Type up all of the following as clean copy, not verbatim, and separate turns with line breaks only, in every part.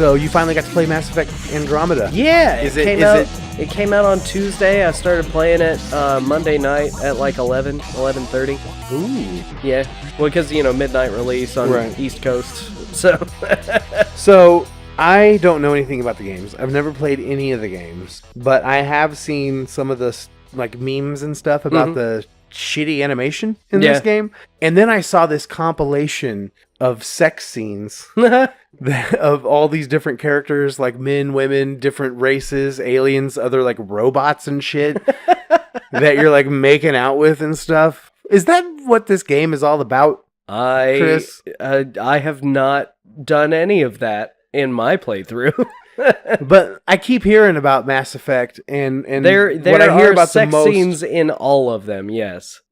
So you finally got to play Mass Effect Andromeda.
Yeah, it came out on Tuesday. I started playing it Monday night at like 11:30.
Ooh.
Yeah, well, because, midnight release on East Coast. So,
So I don't know anything about the games. I've never played any of the games, but I have seen some of the like memes and stuff about the shitty animation in this game. And then I saw this compilation of sex scenes of all these different characters, like men, women, different races, aliens, other like robots and shit that you're like making out with and stuff. Is that what this game is all about, Chris?
I have not done any of that in my playthrough.
But I keep hearing about Mass Effect, and
there
what I hear
are
about
sex
the most
scenes in all of them. Yes.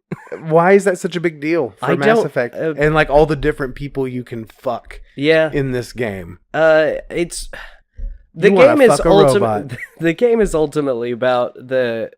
Why is that such a big deal for Mass Effect and like all the different people you can fuck? In this game.
It's the game is the game is ultimately about the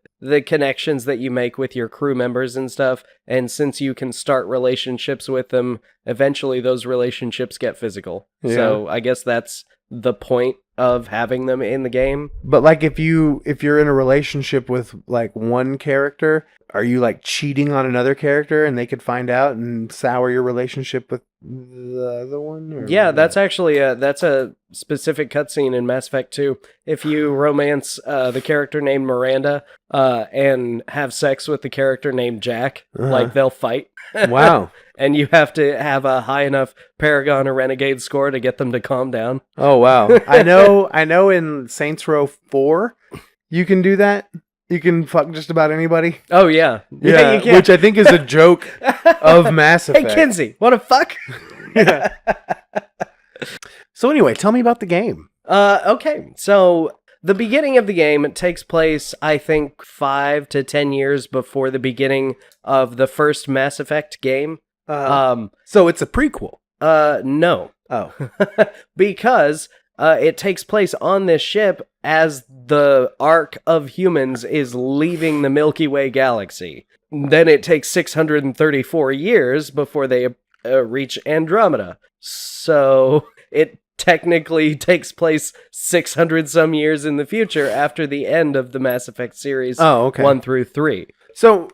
connections that you make with your crew members and stuff, and since you can start relationships with them, eventually those relationships get physical. Yeah. So I guess that's the point of having them in the game.
But like if you're in a relationship with like one character, are you like cheating on another character and they could find out and sour your relationship with the other one? Or
yeah, that's actually that's a specific cutscene in Mass Effect 2. If you romance the character named Miranda and have sex with the character named Jack, like they'll fight.
Wow.
And you have to have a high enough Paragon or Renegade score to get them to calm down.
Oh wow. I know in Saints Row 4 you can do that. You can fuck just about anybody.
Oh yeah.
Yeah,
you can.
Which I think is a joke of Mass Effect.
Hey Kinsey, wanna fuck?
Yeah. So anyway, tell me about the game.
Okay. So the beginning of the game, it takes place, I think, 5 to 10 years before the beginning of the first Mass Effect game.
So it's a prequel.
No.
Oh.
Because it takes place on this ship as the arc of humans is leaving the Milky Way galaxy. Then it takes 634 years before they reach Andromeda. So it technically takes place 600 some years in the future after the end of the Mass Effect series 1 through 3.
So,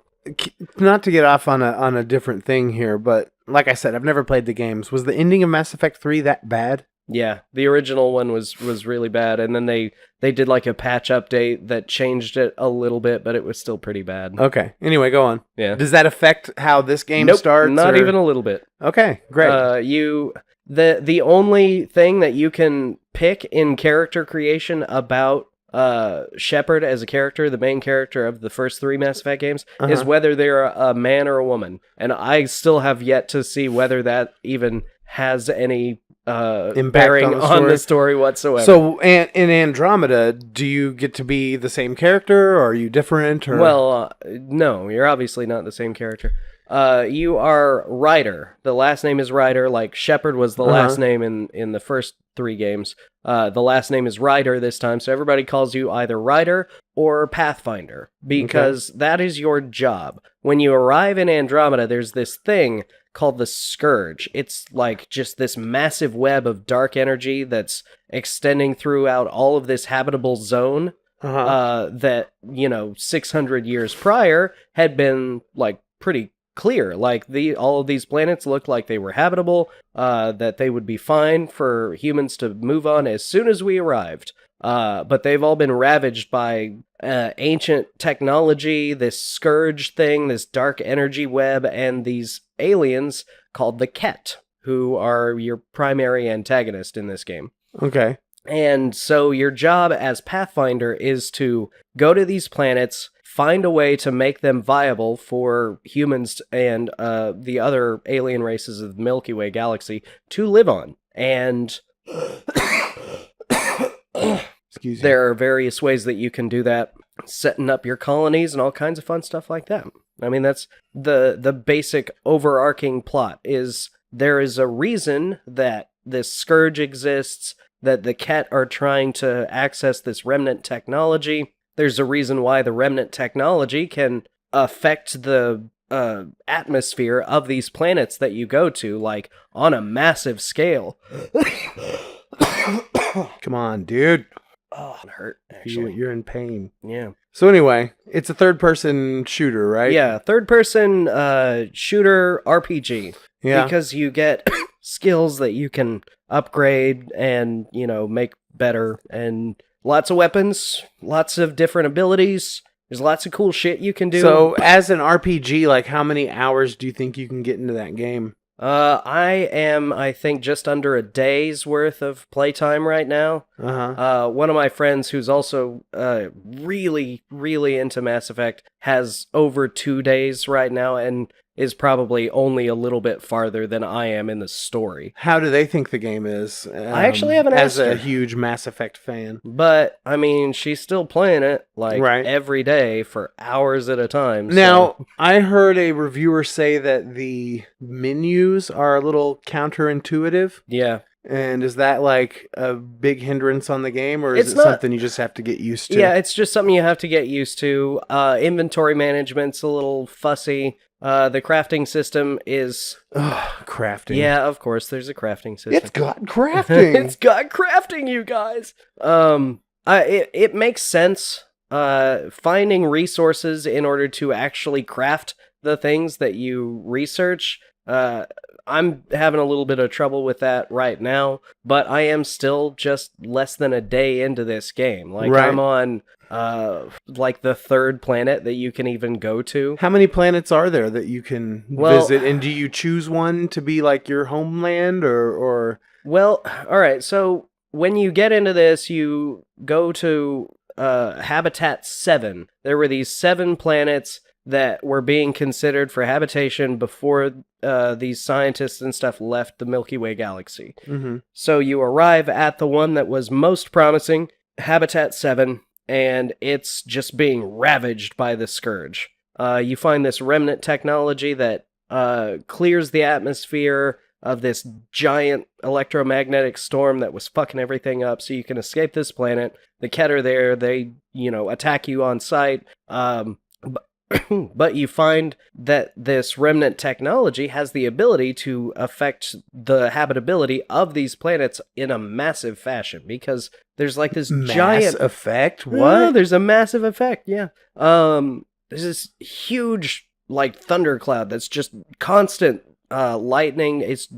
not to get off on a different thing here, but like I said, I've never played the games. Was the ending of Mass Effect 3 that bad?
Yeah, the original one was really bad, and then they did like a patch update that changed it a little bit, but it was still pretty bad.
Okay. Anyway, go on.
Yeah.
Does that affect how this game
Nope,
starts?
Not even a little bit.
Okay, great.
The only thing that you can pick in character creation about Shepard as a character, the main character of the first 3 Mass Effect games, is whether they're a man or a woman. And I still have yet to see whether that even has any bearing on the story whatsoever.
So, in Andromeda, do you get to be the same character, or are you different? Or?
Well, no, you're obviously not the same character. You are Ryder. The last name is Ryder, like Shepard was the last name in the first 3 games. The last name is Ryder this time, so everybody calls you either Ryder or Pathfinder, because that is your job. When you arrive in Andromeda, there's this thing called the Scourge. It's like just this massive web of dark energy that's extending throughout all of this habitable zone that, 600 years prior had been like pretty clear. Like all of these planets looked like they were habitable, that they would be fine for humans to move on as soon as we arrived. But they've all been ravaged by ancient technology, this Scourge thing, this dark energy web, and these aliens called the Ket, who are your primary antagonist in this game.
Okay.
And so your job as Pathfinder is to go to these planets, find a way to make them viable for humans and the other alien races of the Milky Way galaxy to live on. And
excuse me.
There are various ways that you can do that, setting up your colonies and all kinds of fun stuff like that. I mean, that's the basic overarching plot. Is there is a reason that this Scourge exists, that the Ket are trying to access this remnant technology. There's a reason why the remnant technology can affect the atmosphere of these planets that you go to, like on a massive scale.
Come on, dude.
Oh, it hurt, actually.
You're in pain.
Yeah.
So anyway, it's a third-person shooter, right?
Yeah, third-person shooter RPG.
Yeah.
Because you get skills that you can upgrade and, make better. And lots of weapons, lots of different abilities. There's lots of cool shit you can do.
So, as an RPG, like, how many hours do you think you can get into that game?
I am, I think, just under a day's worth of playtime right now.
Uh-huh.
One of my friends who's also really, really into Mass Effect has over 2 days right now and is probably only a little bit farther than I am in the story.
How do they think the game is?
I actually haven't asked
as
her.
a huge Mass Effect fan.
But, I mean, she's still playing it, every day for hours at a time.
Now, I heard a reviewer say that the menus are a little counterintuitive.
Yeah.
And is that like a big hindrance on the game, or is it something you just have to get used to?
Yeah, it's just something you have to get used to. Inventory management's a little fussy. The crafting system is...
crafting.
Yeah, of course, there's a crafting system.
It's got crafting!
It's got crafting, you guys! It makes sense. Finding resources in order to actually craft the things that you research... I'm having a little bit of trouble with that right now, but I am still just less than a day into this game. I'm on, the third planet that you can even go to.
How many planets are there that you can visit, and do you choose one to be, like, your homeland, or...
Well, alright, so when you get into this, you go to, Habitat 7. There were these 7 planets that were being considered for habitation before these scientists and stuff left the Milky Way galaxy.
Mm-hmm.
So you arrive at the one that was most promising, Habitat 7, and it's just being ravaged by the Scourge. You find this remnant technology that clears the atmosphere of this giant electromagnetic storm that was fucking everything up, so you can escape this planet. The Ket are there, they, attack you on sight, but you find that this remnant technology has the ability to affect the habitability of these planets in a massive fashion, because there's this giant
effect. What?
Oh, there's a massive effect. Yeah. There's this huge thundercloud that's just constant lightning. It's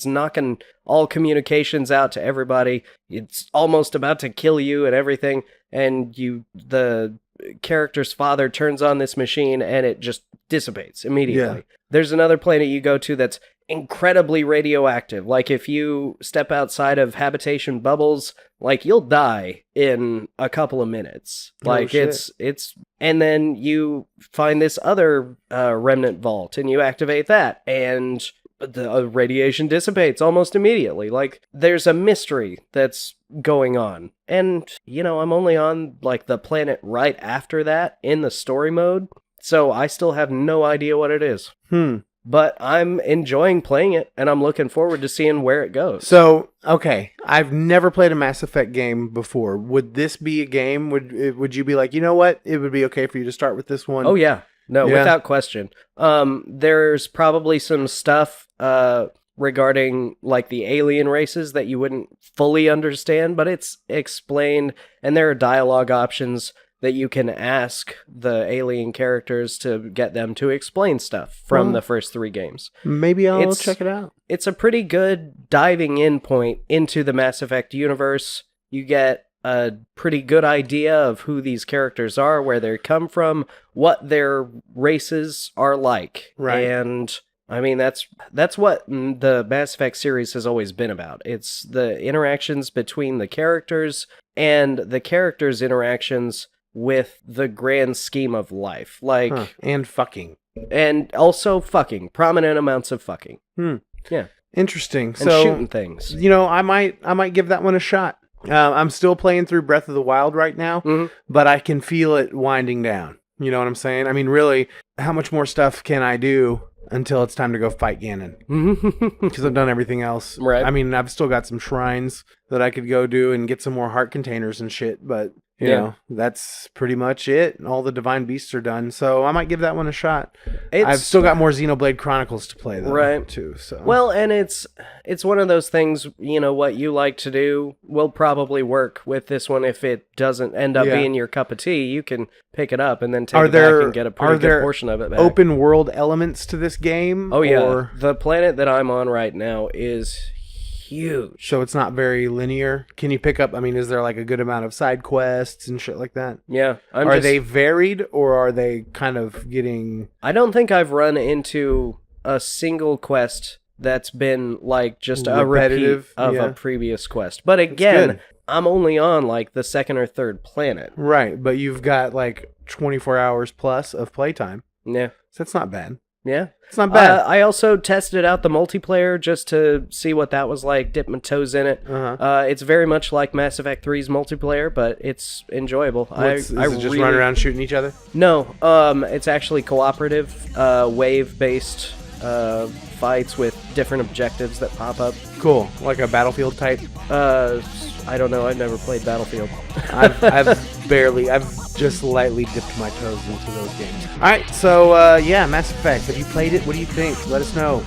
knocking all communications out to everybody. It's almost about to kill you and everything. And the character's father turns on this machine and it just dissipates immediately. Yeah. There's another planet you go to that's incredibly radioactive. If you step outside of habitation bubbles, you'll die in a couple of minutes. It's and then you find this other remnant vault and you activate that and the radiation dissipates almost immediately. There's a mystery that's going on. And, I'm only on, the planet right after that in the story mode, so I still have no idea what it is. But I'm enjoying playing it, and I'm looking forward to seeing where it goes.
So, okay, I've never played a Mass Effect game before. Would this be a game? Would you be like, you know what? It would be okay for you to start with this one?
Oh, yeah. No, without question. There's probably some stuff regarding the alien races that you wouldn't fully understand, but it's explained, and there are dialogue options that you can ask the alien characters to get them to explain stuff from the first 3 games.
Maybe I'll check it out.
It's a pretty good diving in point into the Mass Effect universe. You get a pretty good idea of who these characters are, where they come from, what their races are like.
Right.
And I mean, that's what the Mass Effect series has always been about. It's the interactions between the characters and the characters' interactions with the grand scheme of life.
And fucking.
And also fucking. Prominent amounts of fucking. Yeah.
Interesting.
And shooting things.
I might give that one a shot. I'm still playing through Breath of the Wild right now, but I can feel it winding down. You know what I'm saying? I mean, really, how much more stuff can I do until it's time to go fight Ganon? Because I've done everything else.
Right.
I mean, I've still got some shrines that I could go do and get some more heart containers and shit, but You know, that's pretty much it. All the Divine Beasts are done, so I might give that one a shot. I've still got more Xenoblade Chronicles to play, though,
right?
Too. So
well, and it's one of those things. You know, what you like to do will probably work with this one. If it doesn't end up being your cup of tea, you can pick it up and then take it back and get a pretty good portion of it back.
Open world elements to this game?
Oh yeah, the planet that I'm on right now is huge.
So it's not very linear. Can you pick up, I mean, is there like a good amount of side quests and shit like that?
Yeah.
Are they varied, or are they kind of getting...
I don't think I've run into a single quest that's been like just a repeat of a previous quest. But again, I'm only on like the second or third planet.
Right, but you've got like 24 hours plus of playtime.
Yeah.
So that's not bad.
Yeah.
It's not bad.
I also tested out the multiplayer just to see what that was like, dip my toes in it. It's very much like Mass Effect 3's multiplayer, but it's enjoyable.
Is it just run around shooting each other?
No, it's actually cooperative, wave-based fights with different objectives that pop up.
Cool. Like a Battlefield type?
I don't know. I've never played Battlefield.
I've just lightly dipped my toes into those games. All right, so yeah, Mass Effect. Have you played it? What do you think? Let us know.